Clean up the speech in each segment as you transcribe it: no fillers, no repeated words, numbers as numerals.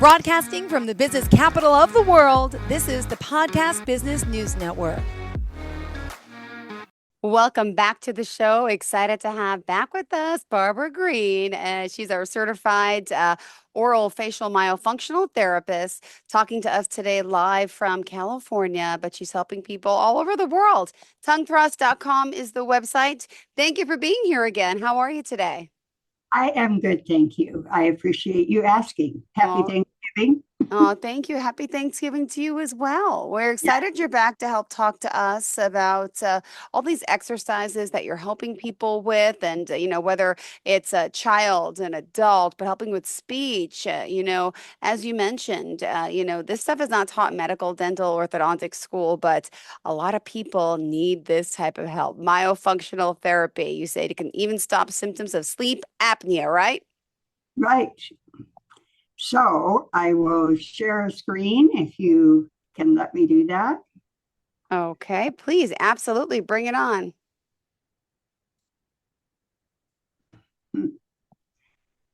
Broadcasting from the business capital of the world, this is the Podcast Business News Network. Welcome back to the show. Excited to have back with us Barbara Greene. She's our certified orofacial myofunctional therapist, talking to us today live from California, but she's helping people all over the world. Tonguethrust.com is the website. Thank you for being here again. How are you today? I am good, thank you. I appreciate you asking. Happy Thanksgiving. Oh, thank you. Happy Thanksgiving to you as well. We're excited you're back to help talk to us about all these exercises that you're helping people with, and whether it's a child, an adult, but helping with speech. As you mentioned, this stuff is not taught in medical, dental, orthodontic school, but a lot of people need this type of help. Myofunctional therapy. You say it can even stop symptoms of sleep apnea, right? Right. So I will share a screen if you can let me do that. Okay, please, absolutely, bring it on.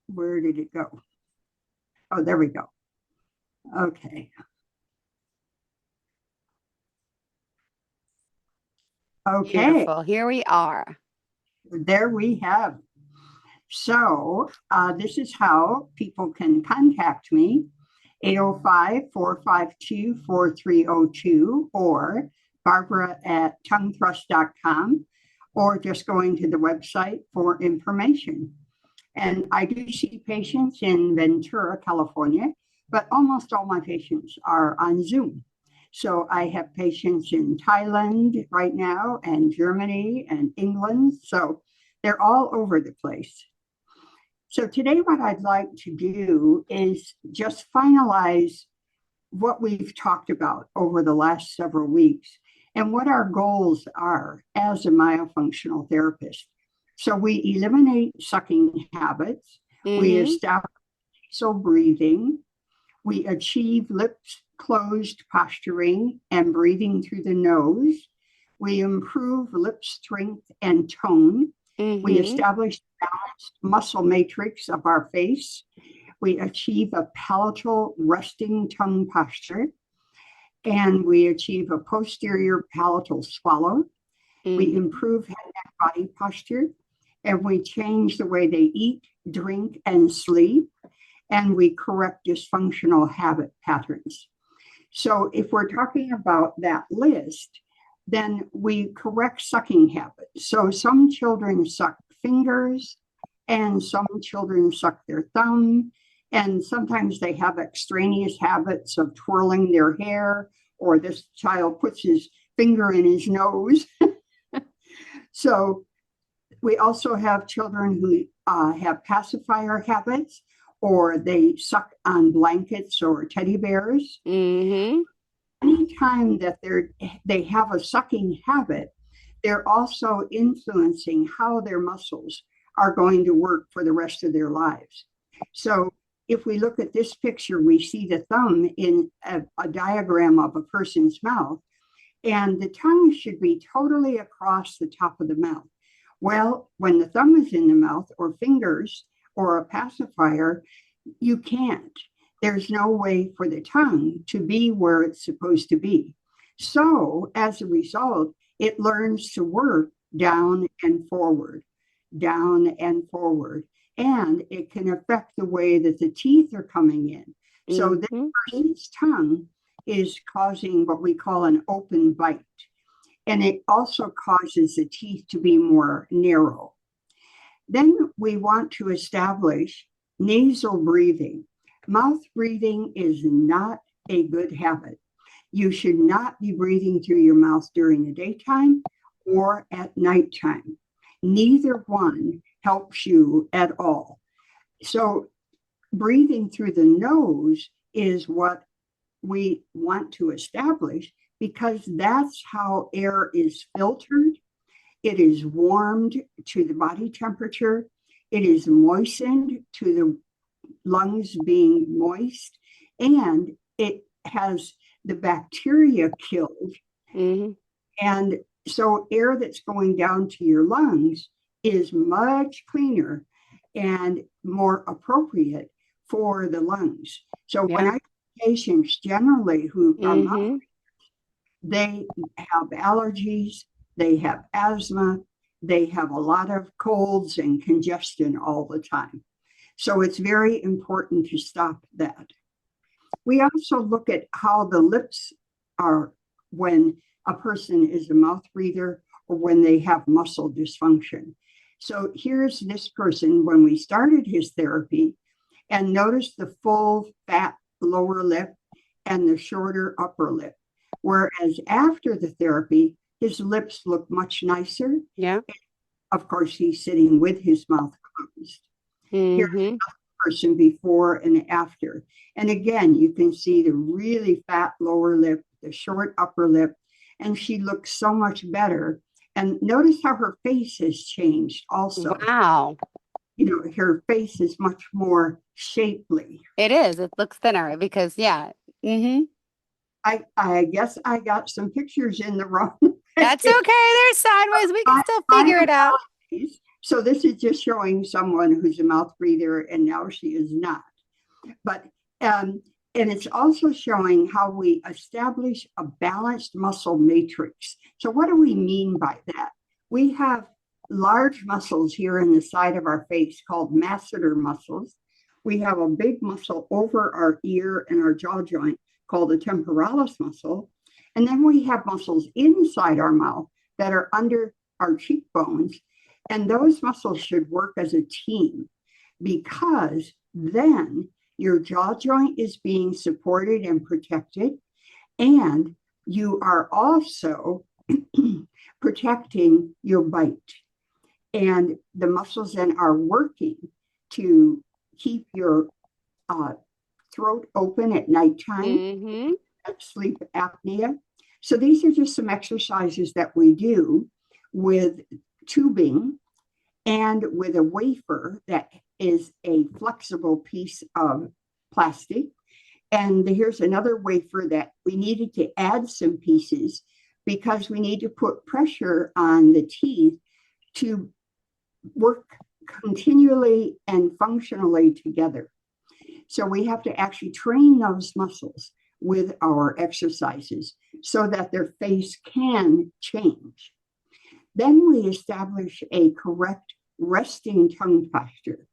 Where did it go? Oh, there we go. Okay. Okay. Beautiful. Here we are. There we have. So this is how people can contact me, 805-452-4302 or Barbara@tonguethrust.com, or just going to the website for information. And I do see patients in Ventura, California, but almost all my patients are on Zoom. So I have patients in Thailand right now, and Germany and England. So they're all over the place. So today what I'd like to do is just finalize what we've talked about over the last several weeks and what our goals are as a myofunctional therapist. So we eliminate sucking habits, we establish nasal breathing, we achieve lips closed posturing and breathing through the nose, we improve lip strength and tone, we establish the balanced muscle matrix of our face. We achieve a palatal resting tongue posture. And we achieve a posterior palatal swallow. We improve head, neck, body posture. And we change the way they eat, drink, and sleep. And we correct dysfunctional habit patterns. So if we're talking about that list, then we correct sucking habits. So some children suck fingers, and some children suck their thumb, and sometimes they have extraneous habits of twirling their hair, or this child puts his finger in his nose. So we also have children who have pacifier habits, or they suck on blankets or teddy bears. Anytime that they have a sucking habit, they're also influencing how their muscles are going to work for the rest of their lives. So if we look at this picture, we see the thumb in a diagram of a person's mouth, and the tongue should be totally across the top of the mouth. Well, when the thumb is in the mouth, or fingers, or a pacifier, you can't. There's no way for the tongue to be where it's supposed to be. So as a result, it learns to work down and forward, and it can affect the way that the teeth are coming in. So this person's tongue is causing what we call an open bite, and it also causes the teeth to be more narrow. Then we want to establish nasal breathing. Mouth breathing is not a good habit. You should not be breathing through your mouth during the daytime or at nighttime. Neither one helps you at all. So breathing through the nose is what we want to establish, because that's how air is filtered. It is warmed to the body temperature. It is moistened to the lungs being moist, and it has the bacteria killed. And so air that's going down to your lungs is much cleaner and more appropriate for the lungs. So when Yeah. I see patients generally who are Mm-hmm. they have allergies, they have asthma, they have a lot of colds and congestion all the time. So it's very important to stop that. We also look at how the lips are when a person is a mouth breather or when they have muscle dysfunction. So here's this person when we started his therapy, and notice the full fat lower lip and the shorter upper lip. Whereas after the therapy, his lips look much nicer. Yeah. Of course, he's sitting with his mouth closed. Here's Mm-hmm. another person before and after. And again, you can see the really fat lower lip, the short upper lip, and she looks so much better. And notice how her face has changed also. Wow. You know, her face is much more shapely. It is. It looks thinner because, yeah. Mm-hmm. I guess I got some pictures in the wrong That's okay. They're sideways. We can My, still my figure it out. apologies. So this is just showing someone who's a mouth breather, and now she is not. But and it's also showing how we establish a balanced muscle matrix. So what do we mean by that? We have large muscles here in the side of our face called masseter muscles. We have a big muscle over our ear and our jaw joint called the temporalis muscle. And then we have muscles inside our mouth that are under our cheekbones. And those muscles should work as a team because then your jaw joint is being supported and protected. And you are also protecting your bite. And the muscles then are working to keep your throat open at nighttime, Mm-hmm. sleep apnea. So these are just some exercises that we do with tubing and with a wafer that is a flexible piece of plastic. And here's another wafer that we needed to add some pieces because we need to put pressure on the teeth to work continually and functionally together. So we have to actually train those muscles with our exercises so that their face can change. Then we establish a correct resting tongue posture.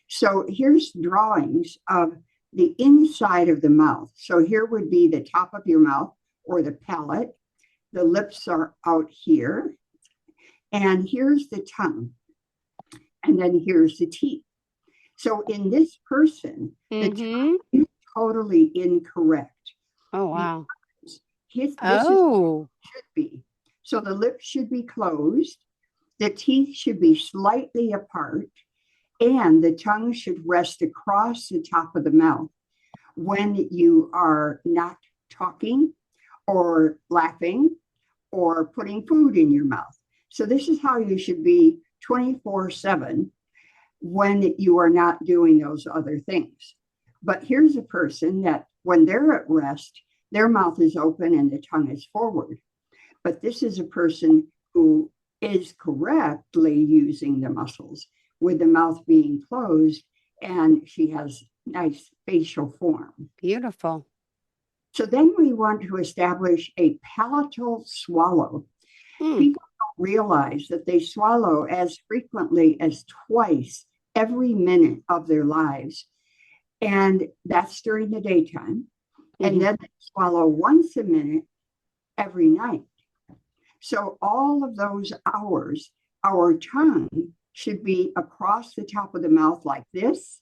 So here's drawings of the inside of the mouth. So here would be the top of your mouth or the palate. The lips are out here. And here's the tongue. And then here's the teeth. So in this person, the tongue is totally incorrect. Oh, wow. This is Oh. should be. So the lips should be closed, the teeth should be slightly apart, and the tongue should rest across the top of the mouth when you are not talking or laughing or putting food in your mouth. So this is how you should be 24/7 when you are not doing those other things. But here's a person that when they're at rest, their mouth is open and the tongue is forward. But this is a person who is correctly using the muscles with the mouth being closed, and she has nice facial form. Beautiful. So then we want to establish a palatal swallow. People don't realize that they swallow as frequently as twice every minute of their lives. And that's during the daytime. And then they swallow once a minute every night. So all of those hours, our tongue should be across the top of the mouth like this.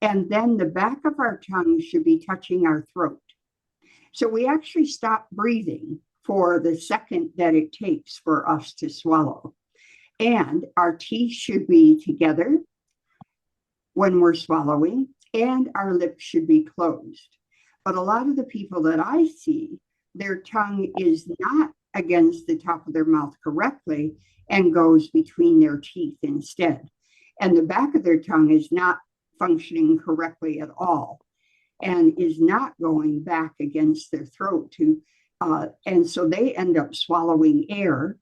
And then the back of our tongue should be touching our throat. So we actually stop breathing for the second that it takes for us to swallow. And our teeth should be together when we're swallowing, and our lips should be closed. But a lot of the people that I see, their tongue is not against the top of their mouth correctly and goes between their teeth instead. And the back of their tongue is not functioning correctly at all and is not going back against their throat to, and so they end up swallowing air,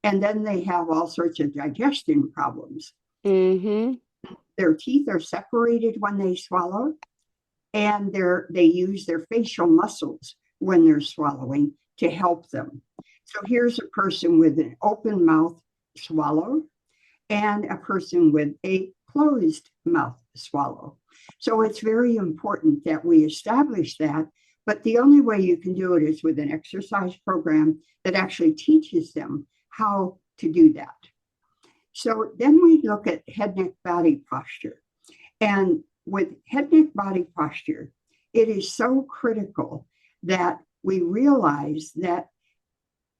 and then they have all sorts of digestion problems. Their teeth are separated when they swallow, and they use their facial muscles when they're swallowing to help them. So here's a person with an open mouth swallow and a person with a closed mouth swallow. So it's very important that we establish that, but the only way you can do it is with an exercise program that actually teaches them how to do that. So then we look at head, neck, body posture. And with head, neck, body posture, it is so critical that we realize that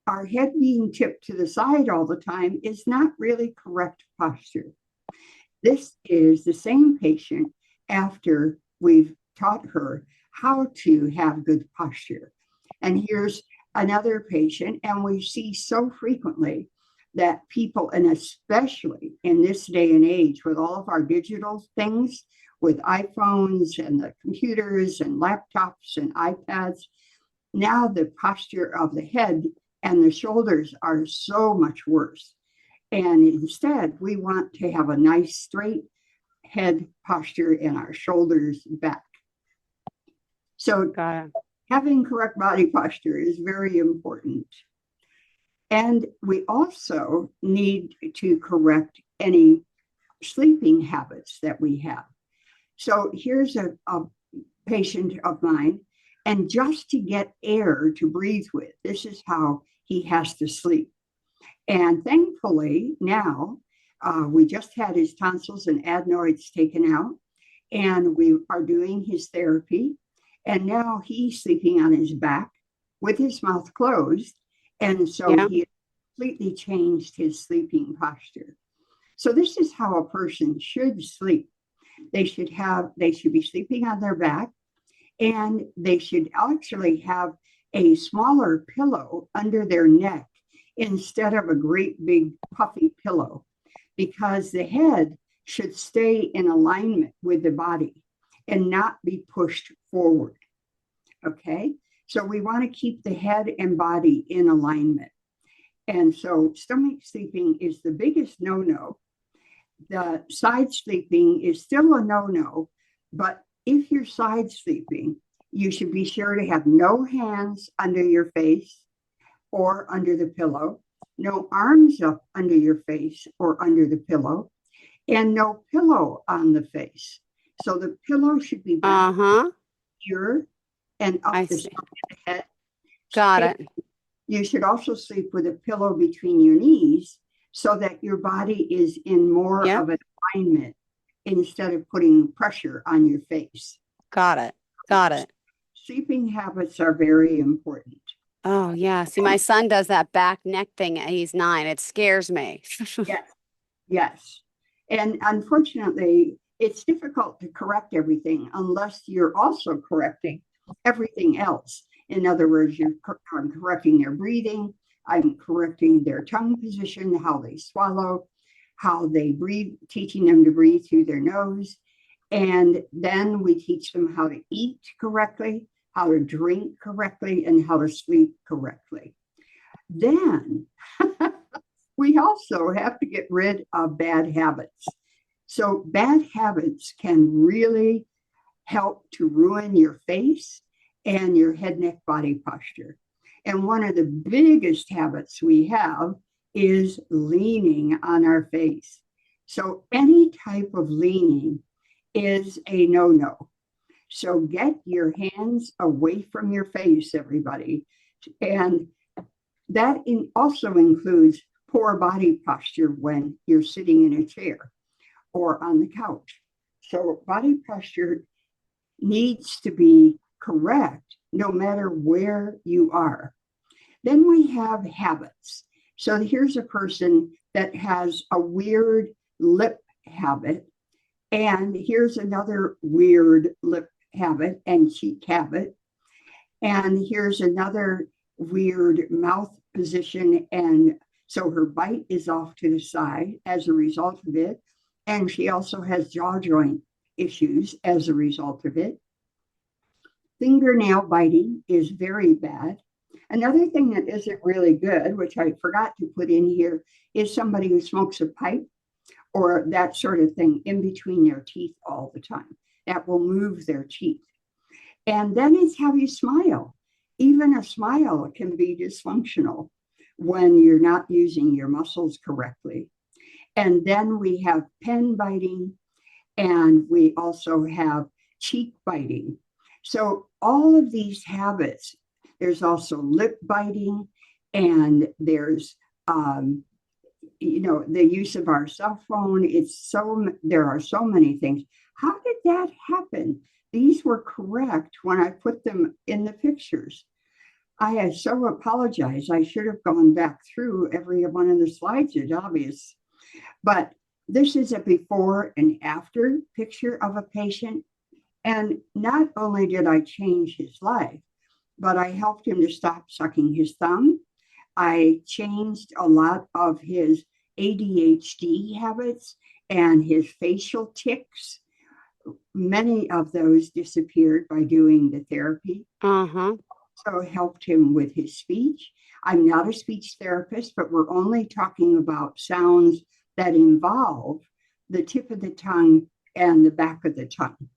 our head being tipped to the side all the time is not really correct posture. This is the same patient after we've taught her how to have good posture. And here's another patient, and we see so frequently that people, and especially in this day and age with all of our digital things, with iPhones and the computers and laptops and iPads, now the posture of the head and the shoulders are so much worse. And instead, we want to have a nice straight head posture and our shoulders back. So having correct body posture is very important. And we also need to correct any sleeping habits that we have. So here's a patient of mine, and just to get air to breathe with, this is how he has to sleep. And thankfully now, we just had his tonsils and adenoids taken out, and we are doing his therapy. And now he's sleeping on his back with his mouth closed. And so he completely changed his sleeping posture. So this is how a person should sleep. They should be sleeping on their back, and they should actually have a smaller pillow under their neck instead of a great big puffy pillow, because the head should stay in alignment with the body and not be pushed forward. Okay, so we want to keep the head and body in alignment. And so stomach sleeping is the biggest no-no. The side sleeping is still a no-no, but if you're side sleeping, you should be sure to have no hands under your face or under the pillow, no arms up under your face or under the pillow, and no pillow on the face. So the pillow should be back here and up the side of the head. Got it. You should also sleep with a pillow between your knees so that your body is in more of an alignment instead of putting pressure on your face. Got it. Got it. Sleeping habits are very important. Oh, yeah. See, my son does that back neck thing. He's 9. It scares me. Yes. And unfortunately, it's difficult to correct everything unless you're also correcting everything else. In other words, I'm correcting their breathing, I'm correcting their tongue position, how they swallow, how they breathe, teaching them to breathe through their nose. And then we teach them how to eat correctly, how to drink correctly, and how to sleep correctly. Then we also have to get rid of bad habits. So bad habits can really help to ruin your face and your head, neck, body posture. And one of the biggest habits we have is leaning on our face. So any type of leaning is a no-no. So get your hands away from your face, everybody. And that also includes poor body posture when you're sitting in a chair or on the couch. So body posture needs to be correct no matter where you are. Then we have habits. So here's a person that has a weird lip habit, and here's another weird lip habit and cheek habit, and here's another weird mouth position, and so her bite is off to the side as a result of it, and she also has jaw joint issues as a result of it. Fingernail biting is very bad. Another thing that isn't really good, which I forgot to put in here, is somebody who smokes a pipe or that sort of thing in between their teeth all the time. That will move their teeth. And then it's how you smile. Even a smile can be dysfunctional when you're not using your muscles correctly. And then we have pen biting, and we also have cheek biting. So all of these habits, there's also lip biting, and there's the use of our cell phone. There are so many things. How did that happen? These were correct when I put them in the pictures. I so apologize. I should have gone back through every one of the slides. It's obvious. But this is a before and after picture of a patient. And not only did I change his life, but I helped him to stop sucking his thumb. I changed a lot of his ADHD habits and his facial tics. Many of those disappeared by doing the therapy. So helped him with his speech. I'm not a speech therapist, but we're only talking about sounds that involve the tip of the tongue and the back of the tongue.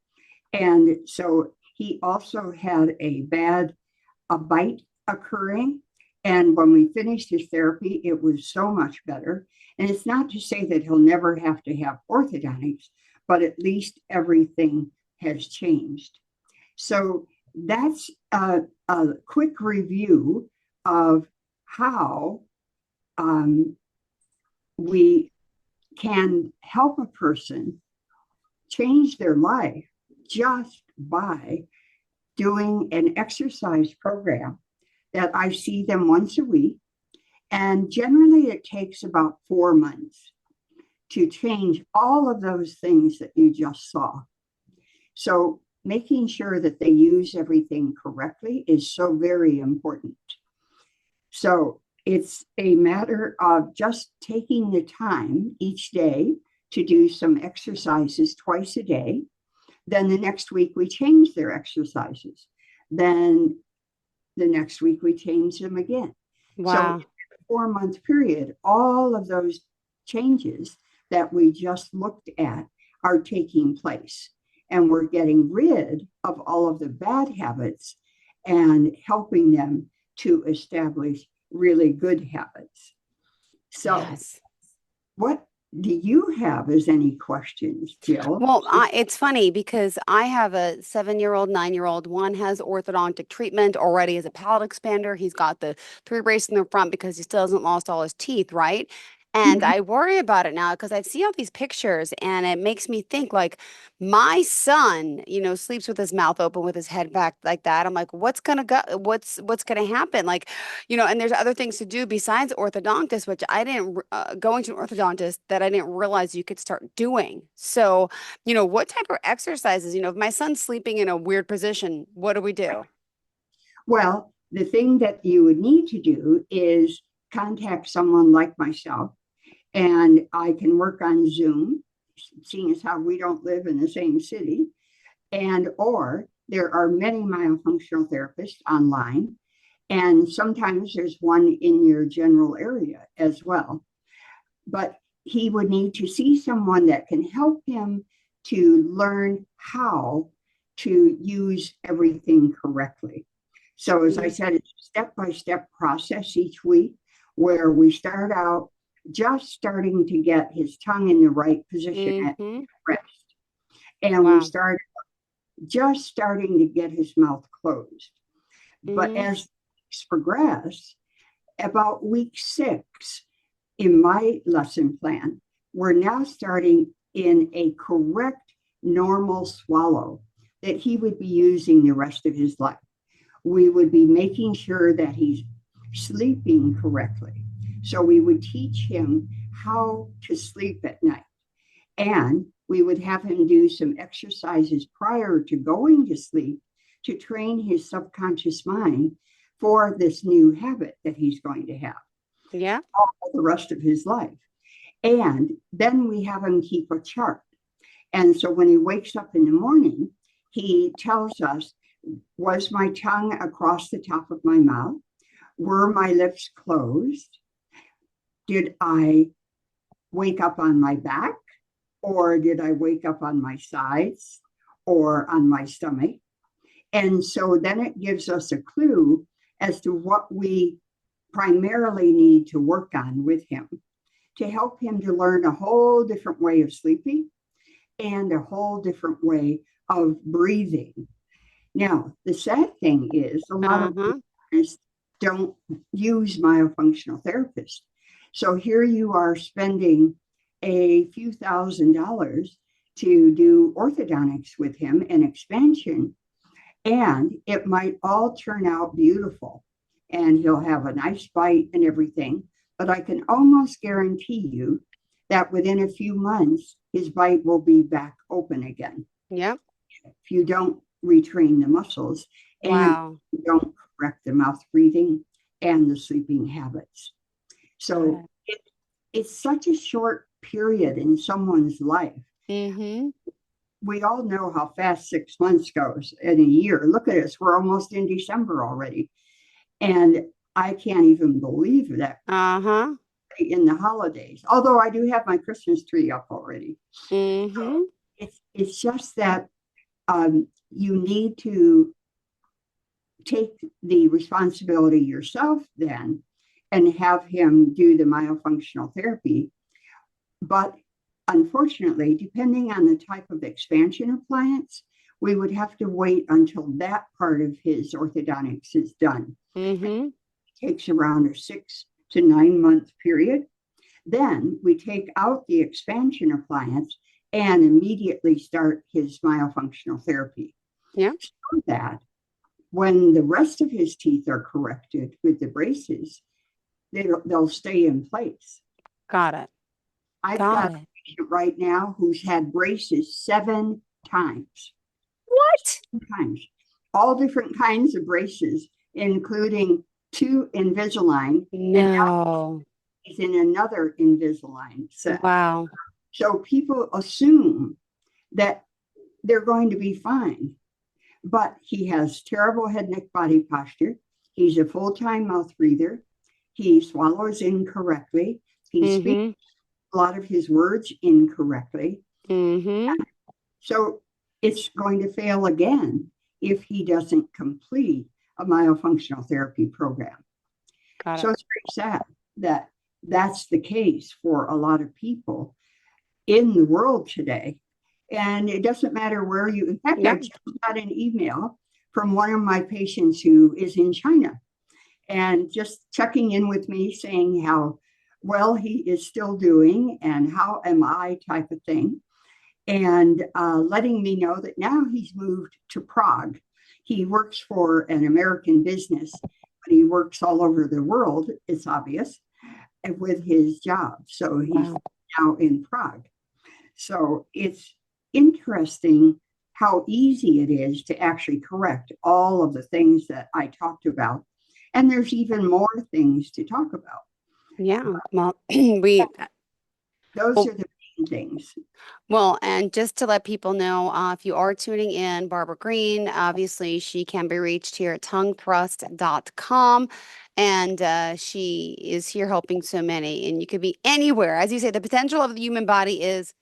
And so he also had a bite occurring. And when we finished his therapy, it was so much better. And it's not to say that he'll never have to have orthodontics, but at least everything has changed. So that's a quick review of how we can help a person change their life just by doing an exercise program that I see them once a week. And generally it takes about 4 months to change all of those things that you just saw. So making sure that they use everything correctly is so very important. So it's a matter of just taking the time each day to do some exercises twice a day. Then the next week we change their exercises. Then the next week we change them again. Wow. So 4-month period, all of those changes that we just looked at are taking place. And we're getting rid of all of the bad habits and helping them to establish really good habits. So Yes. what do you have as any questions, Jill? Well, it's funny because I have a 7-year-old, 9-year-old. One has orthodontic treatment already as a palate expander. He's got the 3 braces in the front because he still hasn't lost all his teeth, right? And I worry about it now because I see all these pictures and it makes me think like my son, sleeps with his mouth open with his head back like that. I'm like, what's gonna happen? Like, and there's other things to do besides orthodontist, which I didn't going to an orthodontist that I didn't realize you could start doing. So, what type of exercises, if my son's sleeping in a weird position, what do we do? Well, the thing that you would need to do is contact someone like myself, and I can work on Zoom, seeing as how we don't live in the same city, or there are many myofunctional therapists online, and sometimes there's one in your general area as well. But he would need to see someone that can help him to learn how to use everything correctly. So as I said, it's a step-by-step process each week where we start out just starting to get his tongue in the right position at rest. And we start just starting to get his mouth closed. But as weeks progress, about week 6 in my lesson plan, we're now starting in a correct normal swallow that he would be using the rest of his life. We would be making sure that he's sleeping correctly. So we would teach him how to sleep at night. And we would have him do some exercises prior to going to sleep to train his subconscious mind for this new habit that he's going to have. Yeah. All the rest of his life. And then we have him keep a chart. And so when he wakes up in the morning, he tells us, was my tongue across the top of my mouth? Were my lips closed? Did I wake up on my back? Or did I wake up on my sides or on my stomach? And so then it gives us a clue as to what we primarily need to work on with him to help him to learn a whole different way of sleeping and a whole different way of breathing. Now, the sad thing is a lot of therapists don't use myofunctional therapists. So here you are spending a few $1,000s to do orthodontics with him and expansion, and it might all turn out beautiful and he'll have a nice bite and everything. But I can almost guarantee you that within a few months, his bite will be back open again. Yep. If you don't retrain the muscles and you don't correct the mouth breathing and the sleeping habits. So it's such a short period in someone's life. We all know how fast 6 months goes in a year. Look at us. We're almost in December already. And I can't even believe that in the holidays, although I do have my Christmas tree up already. So it's just that you need to take the responsibility yourself then and have him do the myofunctional therapy. But unfortunately, depending on the type of expansion appliance, we would have to wait until that part of his orthodontics is done. It takes around a 6 to 9 month period. Then we take out the expansion appliance and immediately start his myofunctional therapy. So that when the rest of his teeth are corrected with the braces, they'll stay in place. Got it. I've got a patient right now who's had braces 7 times. What? 7 times. All different kinds of braces, including 2 Invisalign. No. And now he's in another Invisalign set. Wow. So people assume that they're going to be fine. But he has terrible head, neck, body posture. He's a full-time mouth breather. He swallows incorrectly. He speaks a lot of his words incorrectly. So it's going to fail again if he doesn't complete a myofunctional therapy program. So it's very sad that that's the case for a lot of people in the world today. And it doesn't matter where you, in fact, I just got an email from one of my patients who is in China and just checking in with me saying how well he is still doing and how am I type of thing. And letting me know that now he's moved to Prague. He works for an American business, but he works all over the world, it's obvious, with his job. So he's now in Prague. So it's interesting how easy it is to actually correct all of the things that I talked about. And there's even more things to talk about. Well, those are the main things. Well, and just to let people know, if you are tuning in, Barbara Greene, obviously she can be reached here at tonguethrust.com. And she is here helping so many. And you could be anywhere. As you say, the potential of the human body is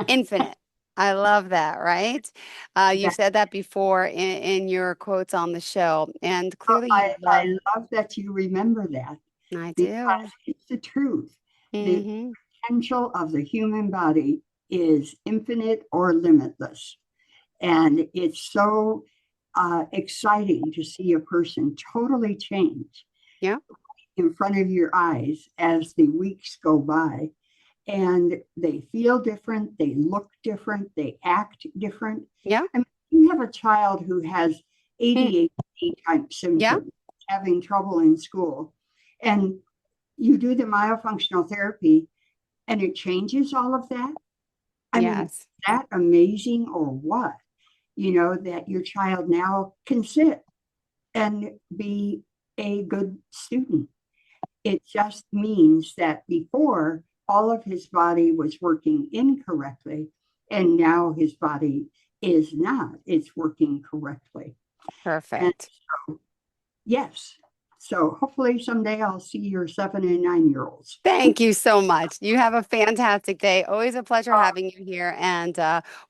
infinite. I love that, right? You said that before in your quotes on the show. And clearly I love that you remember that. I do. Because it's the truth. The potential of the human body is infinite or limitless. And it's so exciting to see a person totally change in front of your eyes as the weeks go by. And they feel different, they look different, they act different. I mean, you have a child who has ADHD type symptoms, having trouble in school, and you do the myofunctional therapy and it changes all of that. I mean, is that amazing or what? You know, that your child now can sit and be a good student. It just means that before, all of his body was working incorrectly, and now his body is not. It's working correctly. Perfect. And so, yes. So hopefully someday I'll see your 7 and 9-year-olds. Thank you so much. You have a fantastic day. Always a pleasure having you here. And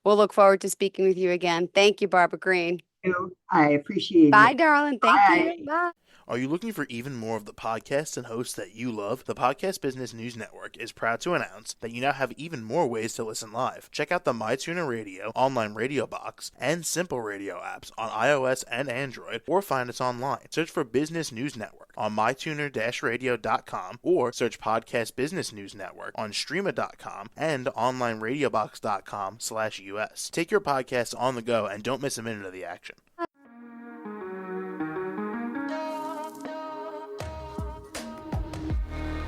we'll look forward to speaking with you again. Thank you, Barbara Greene. you. I appreciate Bye, it. darling. Thank Bye. you. Bye. Are you looking for even more of the podcasts and hosts that you love? The Podcast Business News Network is proud to announce that you now have even more ways to listen live. Check out the MyTuner Radio, online radio box, and Simple Radio apps on iOS and Android, or find us online. Search for Business News Network on mytuner-radio.com, or search Podcast Business News Network on streama.com and onlineradiobox.com/US. Take your podcast on the go and don't miss a minute of the action.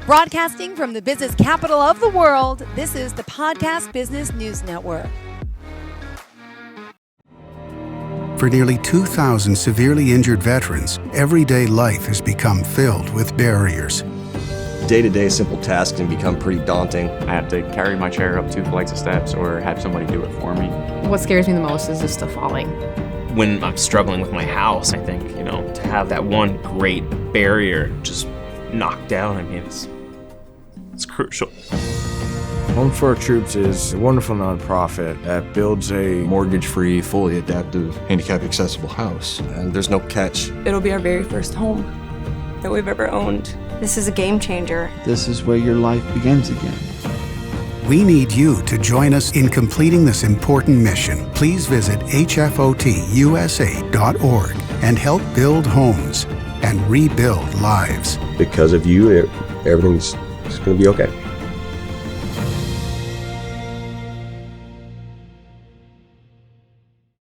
Broadcasting from the business capital of the world, this is the Podcast Business News Network. For nearly 2,000 severely injured veterans, everyday life has become filled with barriers. Day-to-day simple tasks can become pretty daunting. I have to carry my chair up 2 flights of steps or have somebody do it for me. What scares me the most is just the falling. When I'm struggling with my house, I think, to have that one great barrier just knocked down, it's crucial. Home for Our Troops is a wonderful nonprofit that builds a Mortgage-free, fully adaptive, handicap-accessible house. And there's no catch. It'll be our very first home that we've ever owned. This is a game changer. This is where your life begins again. We need you to join us in completing this important mission. Please visit hfotusa.org and help build homes and rebuild lives. Because of you, everything's going to be okay.